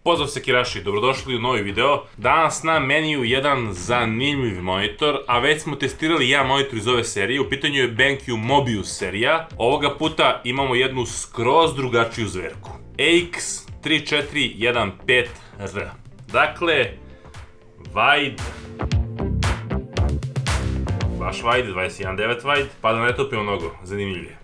Pozdrav sekiraši, dobrodošli u novi video. Danas na meniju jedan zanimljiv monitor, a već smo testirali jedan monitor iz ove serije. U pitanju je BenQ Mobius serija. Ovoga puta imamo jednu skroz drugačiju zverku. AX3415R. Dakle, wide, baš wide, 21.9 wide, pa da ne topimo mnogo, zanimljivije.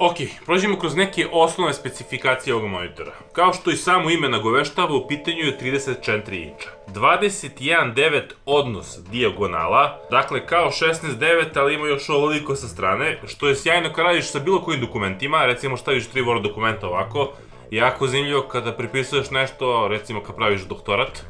Ok, prođemo kroz neke osnovne specifikacije ovog monitora. Kao što i samo ime nagoveštava, u pitanju je 34 inča. 21.9 odnos dijagonala, dakle kao 16.9, ali ima još ovoliko sa strane, što je sjajno kad radiš sa bilo kojim dokumentima, recimo staviš 3 Word dokumenta ovako, jako zanimljivo kada prepisuješ nešto, recimo kad praviš doktorat.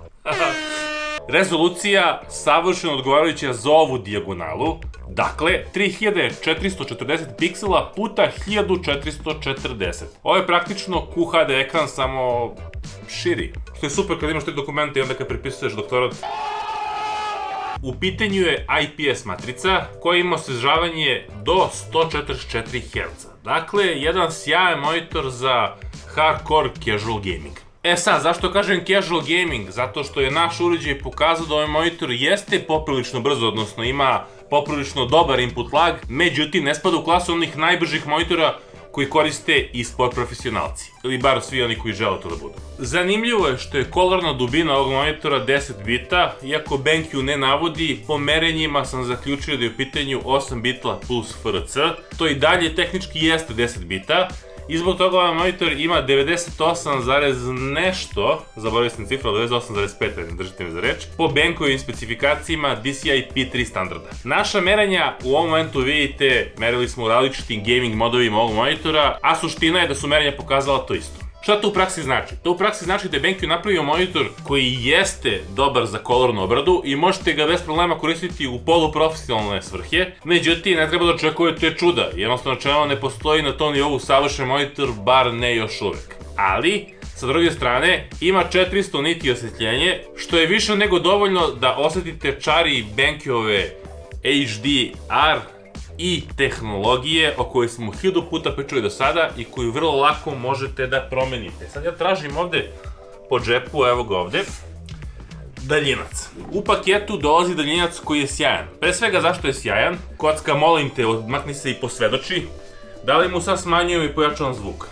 Rezolucija savršeno odgovarajuća za ovu dijagonalu, dakle 3440 piksela puta 1440. Ovo je praktično QHD ekran, samo širi, što je super kad imaš 3 dokumenta i onda kad prepisuješ doktorat. U pitanju je IPS matrica koja ima osvežavanje do 144 Hz. Dakle, jedan sjajan monitor za hardcore casual gaming. E sad, zašto kažem casual gaming? Zato što je naš uređaj pokazao da ovaj monitor jeste poprilično brzo, odnosno ima poprilično dobar input lag, međutim ne spada u klasu onih najbržih monitora koji koriste i sport profesionalci, ili bar svi oni koji žele to da budu. Zanimljivo je što je kolorna dubina ovog monitora 10 bita, iako BenQ ne navodi, po merenjima sam zaključio da je u pitanju 8 bita plus FRC, to i dalje tehnički jeste 10 bita, i zbog toga ovaj monitor ima 98, nešto, zaboravio sam cifru, 98,5, ne držite me za reč, po BenQ-ovim specifikacijama DCI P3 standarda. Naša merenja u ovom momentu vidite, merili smo u različitim gaming modovima ovog monitora, a suština je da su merenja pokazala to isto. Šta to u praksi znači? To u praksi znači da je BenQ napravio monitor koji jeste dobar za kolornu obradu i možete ga bez problema koristiti u poluprofesionalne svrhe, međutim ne treba da očekujete čuda, jednostavno čemu ne postoji na tom nivou savršen monitor, bar ne još uvek. Ali, sa druge strane, ima 400 niti osvetljenje, što je više nego dovoljno da osetite čari BenQ-ove HDR i tehnologije o kojoj smo 1000 puta pričali do sada i koju vrlo lako možete da promenite. Sad ja tražim ovde po džepu, evo ga ovde, daljinac. U paketu dolazi daljinac koji je sjajan. Pre svega zašto je sjajan? Kocka, molim te, odmakni se i posvedoči. Da li mu sad smanjujem i pojačavam zvuk?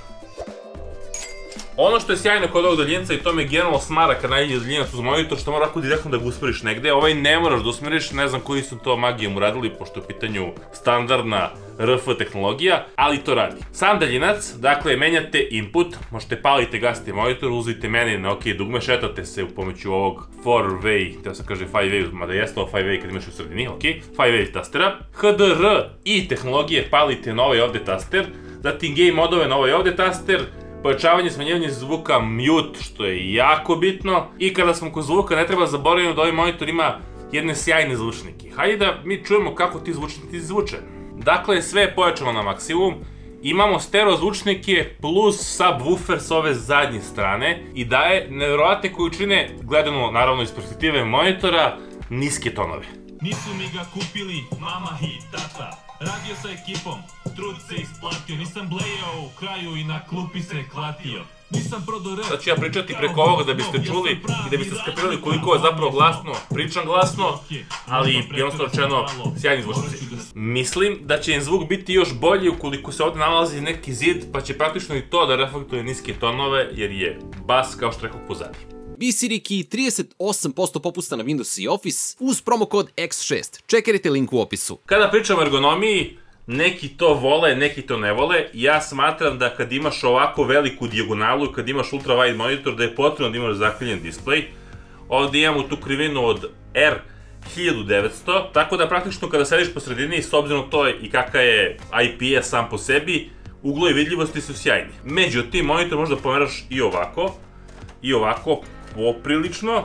Ono što je sjajno kod ovog daljinca, i to me generalno smara kad najde daljinac uz monitor, što mora ovako direktno da ga usmeriš negde, ovaj ne moraš da usmeriš, ne znam koji su to magijom uradili, pošto je u pitanju standardna RF tehnologija, ali to radi. Sam daljinac, dakle, menjate input, možete palite, gasite monitor, uzite meni na OK dugme, šetate se u pomoću ovog 4-way, teo se kaže 5-way, mada jeste ovo 5-way kad imaš u sredini, OK, 5-way tastera, HDR i tehnologije palite na ovaj ovde taster, zatim game modove na ovaj ovde taster, pojačavanje, smanjivanje zvuka, mute, što je jako bitno. I kada smo kod zvuka, ne treba zaboraviti da ovaj monitor ima jedne sjajne zvučnike. Hajde da mi čujemo kako ti zvučnici zvuče. Dakle, sve je pojačano na maksimum. Imamo stereo zvučnike plus subwoofer s ove zadnje strane i daje nevjerovatne količine, gledano naravno iz perspektive monitora, niske tonove. Nisu mi ga kupili mama i tata, radio sa ekipom, trud se isplatio, nisam blejao u kraju i na klupi se klatio. Sad ću ja pričati preko ovoga da biste čuli i da biste skapirali koliko je zapravo glasno, pričam glasno, ali jednostavno rečeno sjajni zvučnici. Mislim da će im zvuk biti još bolji ukoliko se ovdje nalazi neki zid, pa će praktično i to da reflektuje niske tonove, jer je bas, kao što rekao, pozadi. BCDKey 38% popusta na Windows i Office uz promokod X6. Čekajte link u opisu. Kada pričam o ergonomiji, neki to vole, neki to ne vole. Ja smatram da kad imaš ovako veliku dijagonalu i kad imaš ultra wide monitor, da je potrebno da imaš zakrivljen display. Ovdje imamo tu krivinu od R1900, tako da praktično kada sediš po sredini, s obzirom to i kakav je IPS sam po sebi, uglovi vidljivosti su sjajni. Međutim, monitor možda pomeraš i ovako, poprilično,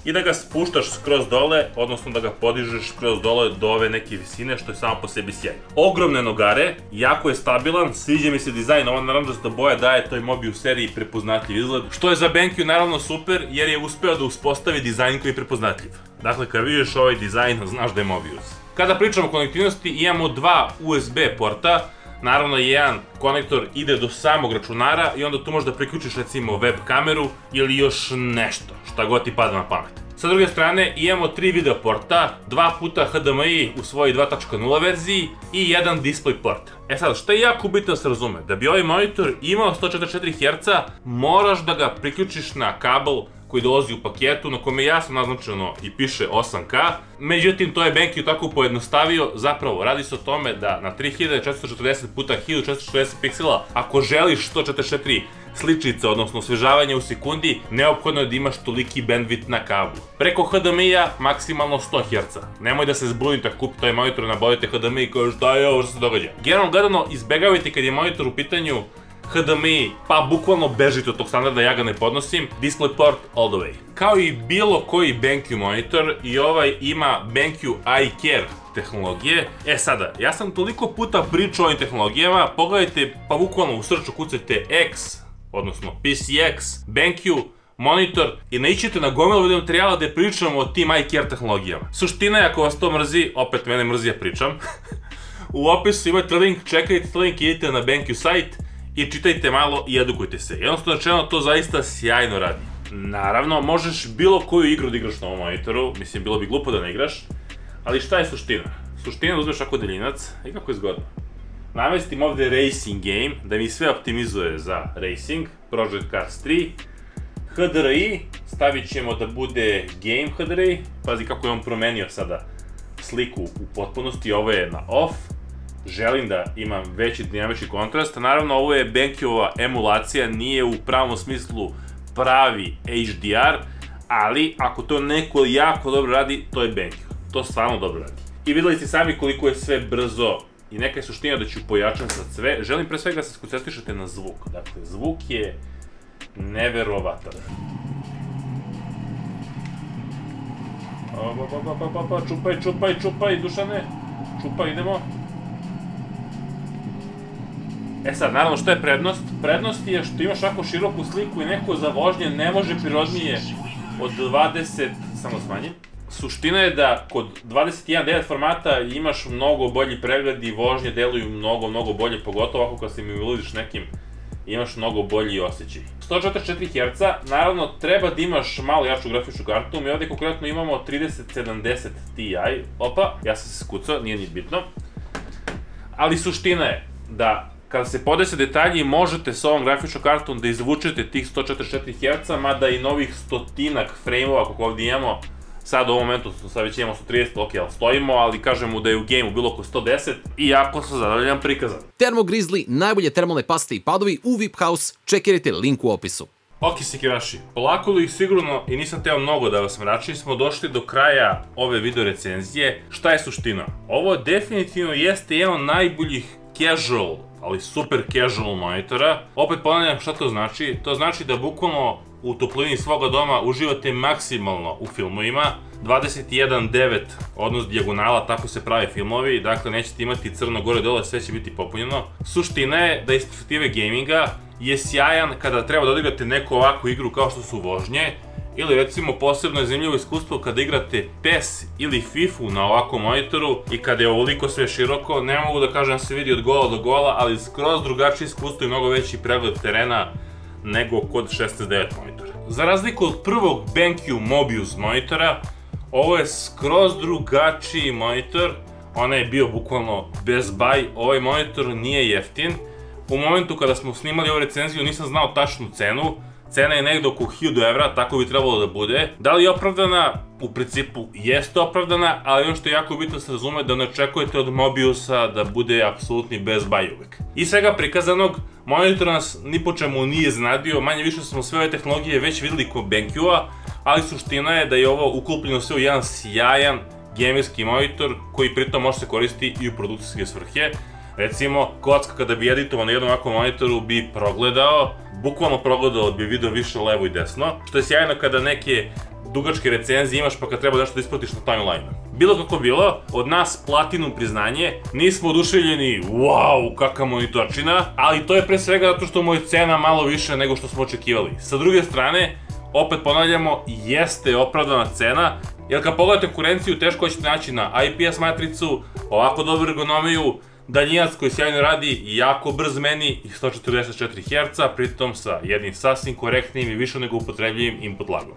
i da ga spuštaš skroz dole, odnosno da ga podižeš skroz dole do ove neke visine, što je samo po sebi sjajno. Ogromne nogare, jako je stabilan, sviđa mi se dizajn, ova naranđasta boja daje toj Mobius seriji prepoznatljiv izgled, što je za BenQ naravno super, jer je uspeo da uspostavi dizajn koji je prepoznatljiv. Dakle, kad vidiš ovaj dizajn, znaš da je Mobius. Kada pričamo o konektivnosti, imamo dva USB porta. Naravno, jedan konektor ide do samog računara i onda tu možeš da priključiš recimo web kameru ili još nešto, šta god ti pada na pamet. Sa druge strane, imamo 3 video porta, 2 puta HDMI u svojoj 2.0 verziji i jedan display port. E sad, što je jako bitno da se razume, da bi ovaj monitor imao 144 Hz, moraš da ga priključiš na kabel koji dolazi u paketu, na kome je jasno naznačeno i piše 8K. Međutim, to je BenQ tako pojednostavio. Zapravo, radi se o tome da na 3440 x 1440 piksela, ako želiš 144 sličice, odnosno osvežavanje u sekundi, neophodno je da imaš toliki bandwidth na kablu. Preko HDMI-a maksimalno 100 Hz. Nemoj da se zbunite ako kupite ovaj monitor, nabavite HDMI i kao šta je ovo, što se događa. Generalno gledano, izbegavajte kad je monitor u pitanju HDMI, pa bukvalno bežite od tog standarda, ja ga ne podnosim. DisplayPort all the way. Kao i bilo koji BenQ monitor, i ovaj ima BenQ iCare tehnologije. E sada, ja sam toliko puta pričao o ovim tehnologijama, pogledajte, pa bukvalno u searchu kucajte X, odnosno PCX, BenQ, monitor i naiđete na gomilu video materijala gde pričamo o tim iCare tehnologijama. Suština je, ako vas to mrzi, opet mene mrzi ja pričam, u opisu imate link, čekajte link, idite na BenQ sajt i čitajte malo i edukujte se. Jednostavno rečeno, to zaista sjajno radi. Naravno, možeš bilo koju igru da igraš na ovom monitoru, mislim, bilo bi glupo da ne igraš, ali šta je suština? Suština je da uzmeš ako daljinac, i kako je zgodno. Namestim ovde Racing Game, da mi sve optimizuje za Racing, Project Cars 3, HDRI, stavit ćemo da bude Game HDRI, pazi kako je on promenio sada sliku u potpunosti, ovo je na off, želim da imam veći dinamički kontrast, naravno ovo je BenQ-ova emulacija, nije u pravom smislu pravi HDR, ali ako to neko jako dobro radi, to je BenQ, to stvarno dobro radi. I videli ste sami koliko je sve brzo i neka je suština da ću pojačati sad sve. Želim pre svega da se skoncentrišete na zvuk, dakle zvuk je neverovatan. Čupaj, Dušane, čupaj, idemo. E sad, naravno, što je prednost? Prednost je što imaš ovako široku sliku i neko za vožnje ne može prirodnije od 20, samo smanjim. Suština je da kod 21.9 formata imaš mnogo bolji pregled i vožnje deluju mnogo bolje, pogotovo ako kad se mi uložiš nekim, imaš mnogo bolji osjećaj. 144 Hz, naravno treba da imaš malo jaču grafičku kartu, mi ovdje konkretno imamo 3070 Ti, opa, ja sam se skucao, nije ni bitno. Ali suština je da kada se podese detalji možete s ovom grafičnom kartom da izvučete tih 144 Hz, mada i novih stotinak frame-ova kako ovdje imamo. Sad u ovom momentu, sad već imamo 130, ok, ali stojimo, ali kažemo da je u gameu bilo oko 110 i jako sam zadovoljan prikazan. Thermo Grizzly, najbolje termalne paste i padovi u VIP House, čekirajte link u opisu. Ok, Sekiraši, polako li sigurno, i nisam teo mnogo da vas mračim, smo došli do kraja ove video recenzije. Šta je suština? Ovo definitivno jeste jedan od najboljih casual, ali super casual monitora. Opet ponavljam šta to znači. To znači da bukvalno u toplini svoga doma uživate maksimalno u filmovima. 21:9 odnos dijagonala, tako se prave filmovi, dakle nećete imati crno gore dole, sve će biti popunjeno. Suština je da iz perspektive gaminga je sjajan kada treba da odigrate neku ovakvu igru kao što su vožnje, ili recimo posebno je zanimljivo iskustvo kada igrate PES ili FIFA na ovakvom monitoru i kada je ovoliko sve široko. Ne mogu da kažem da se vidi od gola do gola, ali skroz drugačije iskustvo i mnogo veći pregled terena nego kod 16:9 monitora. Za razliku od prvog BenQ Mobius monitora, ovo je skroz drugačiji monitor, onaj je bio bukvalno bez baj, ovaj monitor nije jeftin. U momentu kada smo snimali ovu recenziju nisam znao tačnu cenu, cena je negde oko 1000 evra, tako bi trebalo da bude. Da li je opravdana? U principu jeste opravdana, ali ono što je jako bitno se razume da ne očekujete od Mobiusa da bude apsolutni bez baj uvek. Iz svega prikazanog, monitor nas ni po čemu nije iznenadio, manje više smo sve ove tehnologije već videli kod BenQ-a, ali suština je da je ovo uklopljeno sve u jedan sjajan gamerski monitor koji pritom može se koristiti i u produkcijske svrhe. Recimo, kocka kada bi editovao na jednom ovakvom monitoru bi progledao, bukvalno progledao bi video više levo i desno, što je sjajno kada neke dugačke recenzije imaš pa kad treba nešto da ispratiš na timeline. Bilo kako bilo, od nas platinum priznanje, nismo oduševljeni, wow, kakva monitorčina, ali to je pre svega zato što mu je cena malo više nego što smo očekivali. Sa druge strane, opet ponavljamo, jeste opravdana cena Jer kad pogledate konkurenciju, teško ćete naći na IPS matricu, ovako dobru ergonomiju, daljinac koji sjajno radi i jako brz meni i 144 Hz, pritom sa jednim sasvim korektnim i više nego upotrebljivim input lagom.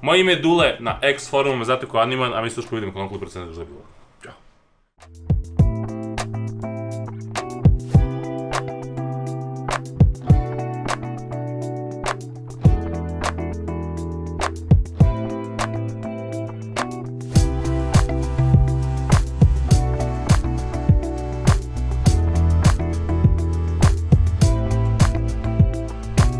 Moje ime je Dule, na X forumama znate ko Animan, a mi sluško vidimo koliko procenta za bilo.